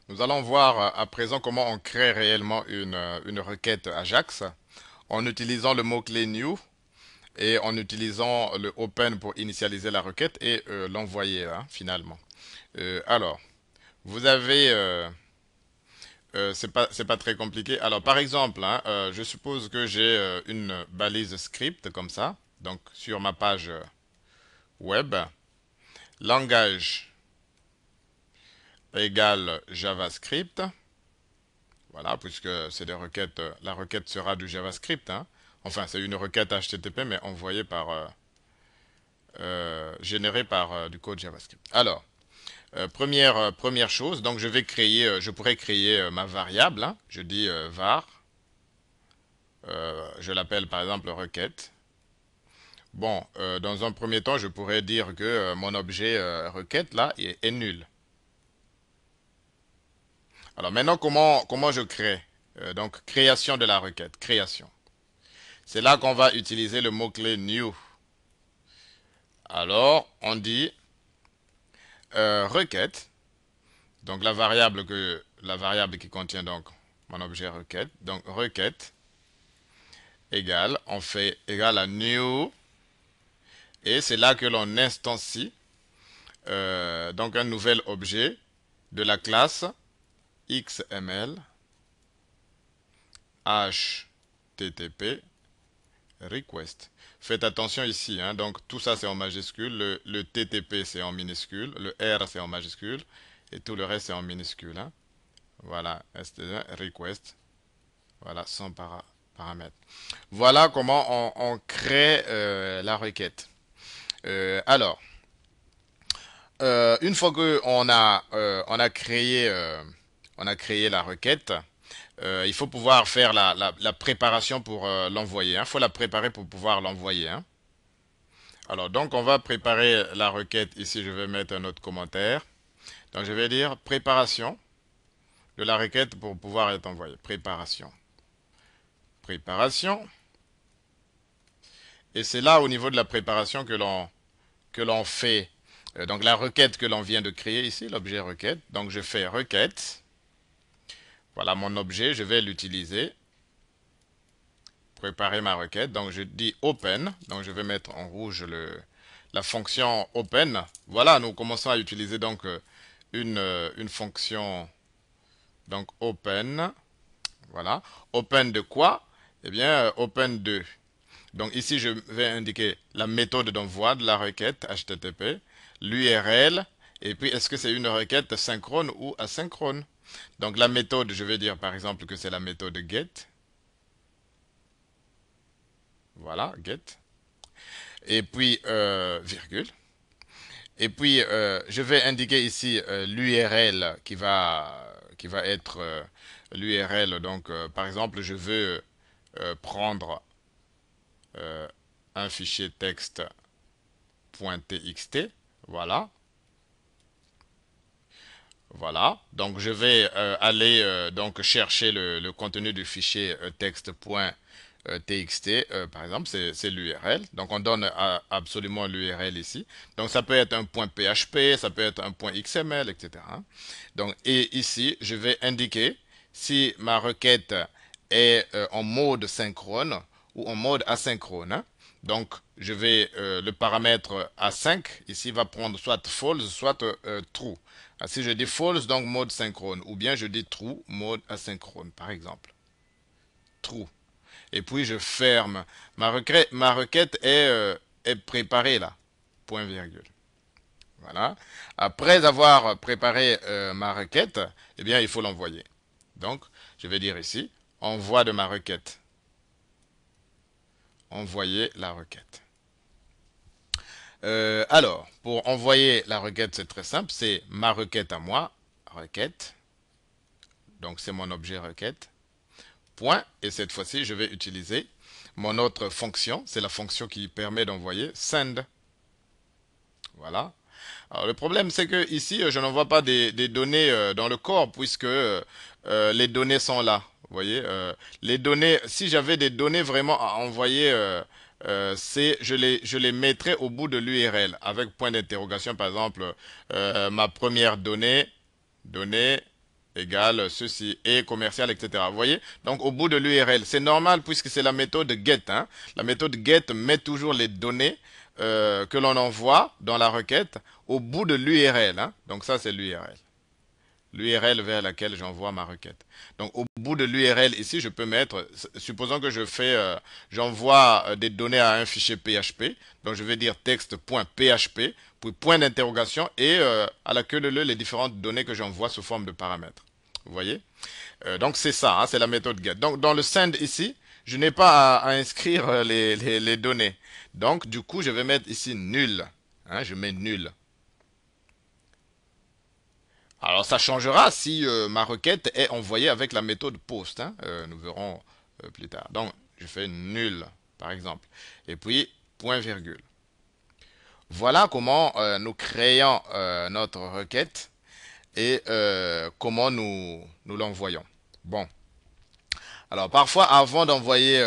Nous allons voir à présent comment on crée réellement une requête Ajax en utilisant le mot-clé new et en utilisant le open pour initialiser la requête et l'envoyer hein, finalement. Alors, vous avez, c'est pas très compliqué. Alors, par exemple, hein, je suppose que j'ai une balise script comme ça, donc sur ma page web, langage égale JavaScript. Voilà, puisque c'est des requêtes, la requête sera du JavaScript. Hein. Enfin, c'est une requête HTTP, mais envoyée par, générée par du code JavaScript. Alors, première chose, donc je vais créer, je pourrais créer ma variable. Hein. Je dis var, je l'appelle par exemple requête. Bon, dans un premier temps, je pourrais dire que mon objet requête là est nul. Alors maintenant, comment je crée donc, création de la requête, création. C'est là qu'on va utiliser le mot-clé new. Alors, on dit requête, donc la variable qui contient donc mon objet requête, donc requête égale, on fait égal à new, et c'est là que l'on instancie donc un nouvel objet de la classe XML HTTP request. Faites attention ici, hein, donc tout ça c'est en majuscule, le TTP c'est en minuscule, le R c'est en majuscule, et tout le reste c'est en minuscule. Hein. Voilà, request, voilà, sans paramètres. Voilà comment on crée la requête. Alors, une fois que on a créé la requête, il faut pouvoir faire la préparation pour l'envoyer. Il faut la préparer pour pouvoir l'envoyer. Hein. Alors, donc, on va préparer la requête. Ici, je vais mettre un autre commentaire. Donc, je vais dire préparation de la requête pour pouvoir être envoyée. Préparation. Préparation. Et c'est là, au niveau de la préparation, que l'on fait donc la requête que l'on vient de créer ici, l'objet requête. Donc, je fais requête. Voilà mon objet, je vais l'utiliser. Préparer ma requête. Donc, je dis open. Donc, je vais mettre en rouge la fonction open. Voilà, nous commençons à utiliser donc une fonction donc open. Voilà. Open de quoi? Eh bien, open de. Donc ici, je vais indiquer la méthode d'envoi de la requête HTTP, l'URL, et puis est-ce que c'est une requête synchrone ou asynchrone? Donc la méthode, je vais dire par exemple que c'est la méthode get. Voilà, get. Et puis, virgule. Et puis, je vais indiquer ici l'URL qui va être l'URL. Donc, par exemple, je veux prendre un fichier texte.txt. Voilà. Voilà. Donc, je vais aller donc chercher le contenu du fichier texte.txt. Par exemple, c'est l'URL. Donc, on donne absolument l'URL ici. Donc, ça peut être un point PHP, ça peut être un point XML, etc. Donc, et ici, je vais indiquer si ma requête est en mode synchrone ou en mode asynchrone. Hein. Donc, je vais le paramètre A5 ici va prendre soit false, soit true. Ah, si je dis false, donc mode synchrone, ou bien je dis true, mode asynchrone, par exemple. True. Et puis je ferme. Ma requête est préparée là. Point virgule. Voilà. Après avoir préparé ma requête, eh bien, il faut l'envoyer. Donc, je vais dire ici, envoi de ma requête. Envoyer la requête. Alors, pour envoyer la requête, c'est très simple. C'est ma requête à moi. Requête. Donc, c'est mon objet requête. Point. Et cette fois-ci, je vais utiliser mon autre fonction. C'est la fonction qui permet d'envoyer send. Voilà. Alors, le problème, c'est que ici, je n'envoie pas des données dans le corps puisque les données sont là. Vous voyez, les données, si j'avais des données vraiment à envoyer, je les mettrais au bout de l'URL avec point d'interrogation, par exemple, ma première donnée, égale ceci, et commercial, etc. Vous voyez? Donc, au bout de l'URL, c'est normal puisque c'est la méthode get. Hein. La méthode get met toujours les données que l'on envoie dans la requête au bout de l'URL. Hein. Donc, ça, c'est l'URL. L'URL vers laquelle j'envoie ma requête. Donc, au bout de l'URL ici, je peux mettre, supposons que j'envoie des données à un fichier PHP. Donc, je vais dire texte.php, puis point d'interrogation et à la queue leu les différentes données que j'envoie sous forme de paramètres. Vous voyez? Donc, c'est ça, hein, c'est la méthode get. Donc, dans le send ici, je n'ai pas à inscrire les données. Donc, du coup, je vais mettre ici nul. Hein, je mets nul. Alors, ça changera si ma requête est envoyée avec la méthode post. Hein. Nous verrons plus tard. Donc, je fais nul, par exemple. Et puis, point virgule. Voilà comment nous créons notre requête et comment nous l'envoyons. Bon. Alors, parfois, avant d'envoyer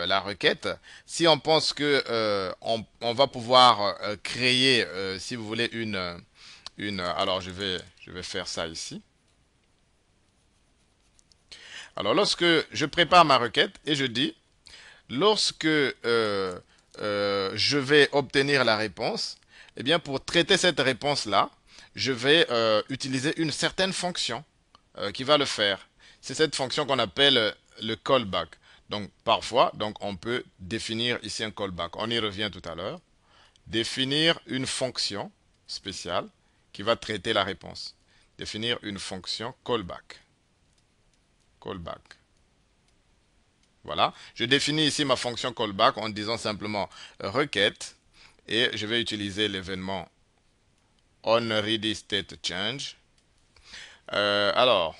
la requête, si on pense que on va pouvoir créer, si vous voulez, alors, je vais faire ça ici. Alors, lorsque je prépare ma requête et je dis, lorsque je vais obtenir la réponse, eh bien, pour traiter cette réponse-là, je vais utiliser une certaine fonction qui va le faire. C'est cette fonction qu'on appelle le callback. Donc, parfois, on peut définir ici un callback. On y revient tout à l'heure. Définir une fonction spéciale qui va traiter la réponse. Définir une fonction callback. Callback. Voilà. Je définis ici ma fonction callback en disant simplement requête et je vais utiliser l'événement onReadyStateChange. Alors,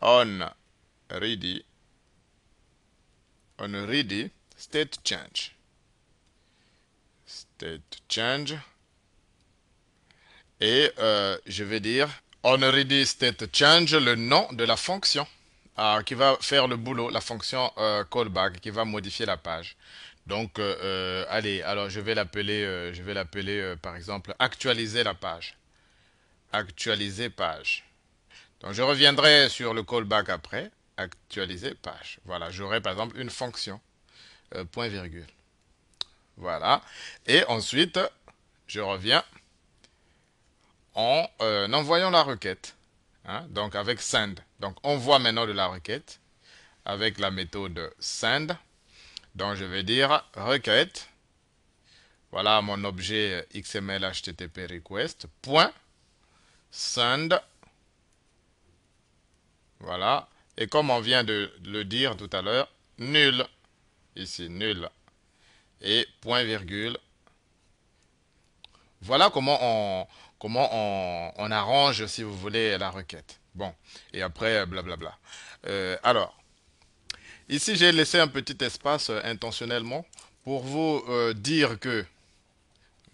onReady StateChange. StateChange. Et je vais dire onReadyStateChange, le nom de la fonction qui va faire le boulot, la fonction callback qui va modifier la page. Donc, allez, alors je vais l'appeler par exemple actualiser la page. Actualiser page. Donc, je reviendrai sur le callback après. Actualiser page. Voilà, j'aurai par exemple une fonction. Point virgule. Voilà. Et ensuite, je reviens en envoyant la requête. Hein, donc, avec send. Donc, on voit maintenant de la requête avec la méthode send. Donc, je vais dire requête. Voilà mon objet XML HTTP request. Point send. Voilà. Et comme on vient de le dire tout à l'heure, nul. Ici, nul. Et point virgule. Voilà comment on arrange, si vous voulez, la requête. Bon. Et après, blablabla. Alors, ici, j'ai laissé un petit espace intentionnellement pour vous dire que,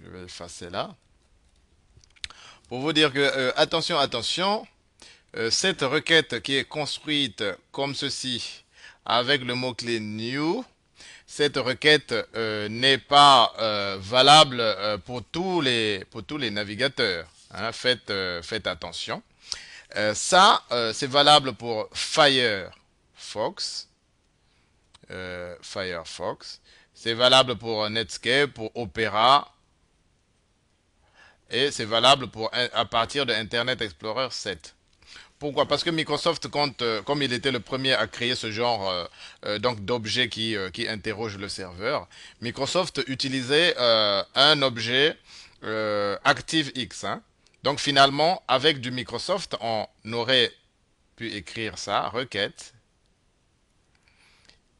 je vais effacer là, pour vous dire que, attention, cette requête qui est construite comme ceci, avec le mot-clé new, cette requête n'est pas valable pour tous les navigateurs. Hein, faites attention. C'est valable pour Firefox. Firefox. C'est valable pour Netscape, pour Opera. Et c'est valable à partir de Internet Explorer 7. Pourquoi? Parce que Microsoft compte, comme il était le premier à créer ce genre donc d'objet qui interroge le serveur, Microsoft utilisait un objet ActiveX. Hein. Donc finalement, avec du Microsoft, on aurait pu écrire ça, requête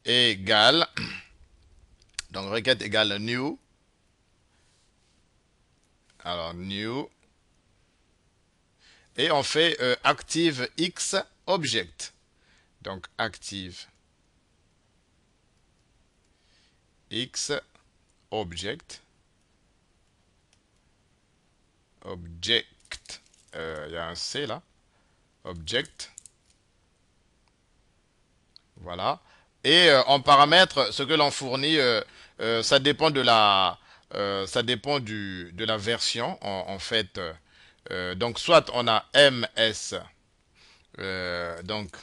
égale, donc requête égale new, alors new, et on fait ActiveX object. Donc ActiveX object. Object. Il y a un C là. Object. Voilà. Et en paramètre, ce que l'on fournit, ça dépend de la version en fait. Donc soit on a MS Donc,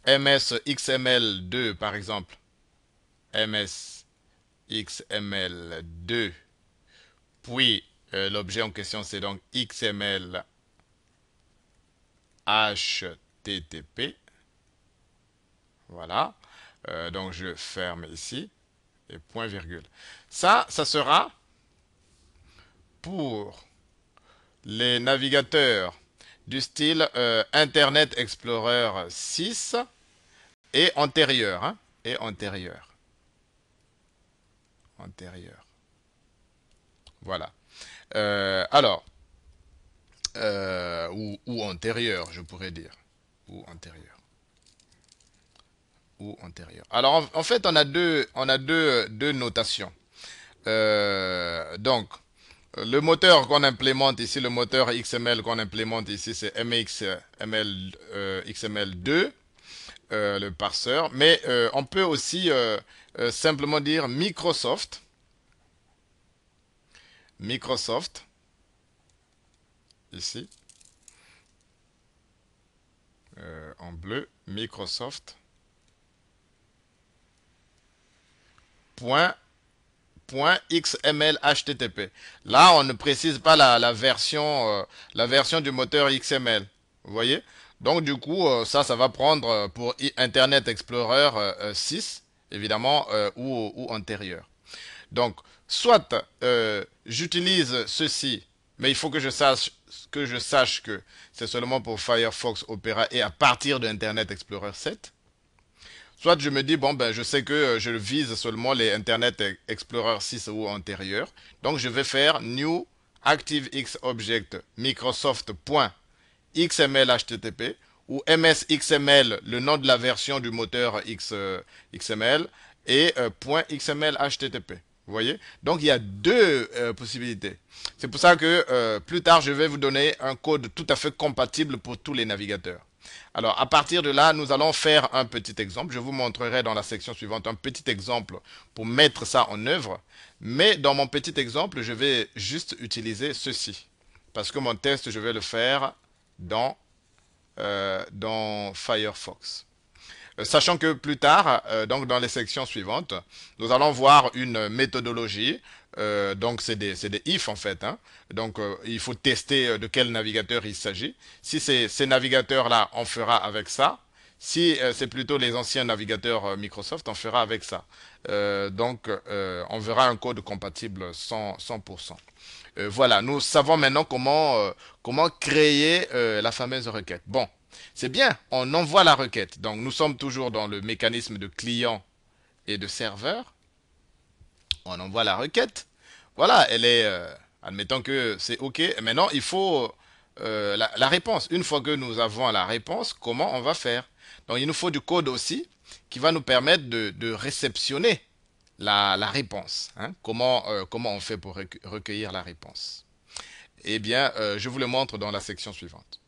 MSXML2 par exemple. MSXML2. Puis, l'objet en question, c'est donc XML HTTP. Voilà. Donc, je ferme ici. Et point virgule. Ça sera pour les navigateurs du style Internet Explorer 6 et antérieur. Hein, et antérieur. Antérieur. Voilà. Alors, ou antérieur, je pourrais dire. Ou antérieur. Ou antérieur. Alors, en fait, on a deux notations. Donc, le moteur qu'on implémente ici, le moteur XML qu'on implémente ici, c'est MXML, XML2, le parseur. Mais on peut aussi simplement dire Microsoft. Microsoft, ici, en bleu, Microsoft. .xml HTTP. Là, on ne précise pas la version du moteur XML. Vous voyez? Donc, du coup, ça va prendre pour Internet Explorer 6, évidemment, ou antérieur. Donc, soit j'utilise ceci, mais il faut que je sache que c'est seulement pour Firefox, Opera et à partir de Internet Explorer 7. Soit je me dis, bon, ben, je sais que je vise seulement les Internet Explorer 6 ou antérieurs. Donc, je vais faire new ActiveX Object Microsoft.xml HTTP ou MSXML, le nom de la version du moteur XML, et .xml HTTP. Vous voyez? Donc, il y a deux possibilités. C'est pour ça que plus tard, je vais vous donner un code tout à fait compatible pour tous les navigateurs. Alors, à partir de là, nous allons faire un petit exemple. Je vous montrerai dans la section suivante un petit exemple pour mettre ça en œuvre. Mais dans mon petit exemple, je vais juste utiliser ceci. Parce que mon test, je vais le faire dans Firefox. Sachant que plus tard, donc dans les sections suivantes, nous allons voir une méthodologie. Donc c'est des if en fait. Hein. Donc il faut tester de quel navigateur il s'agit. Si c'est ces navigateurs-là, on fera avec ça. Si c'est plutôt les anciens navigateurs Microsoft, on fera avec ça. Donc on verra un code compatible 100%. Voilà, nous savons maintenant comment créer la fameuse requête. Bon, c'est bien, on envoie la requête. Donc nous sommes toujours dans le mécanisme de client et de serveur. On envoie la requête. Voilà, elle est, admettons que c'est OK. Maintenant, il faut la réponse. Une fois que nous avons la réponse, comment on va faire? Donc il nous faut du code aussi qui va nous permettre de réceptionner la réponse. Hein. Comment on fait pour recueillir la réponse? Eh bien, je vous le montre dans la section suivante.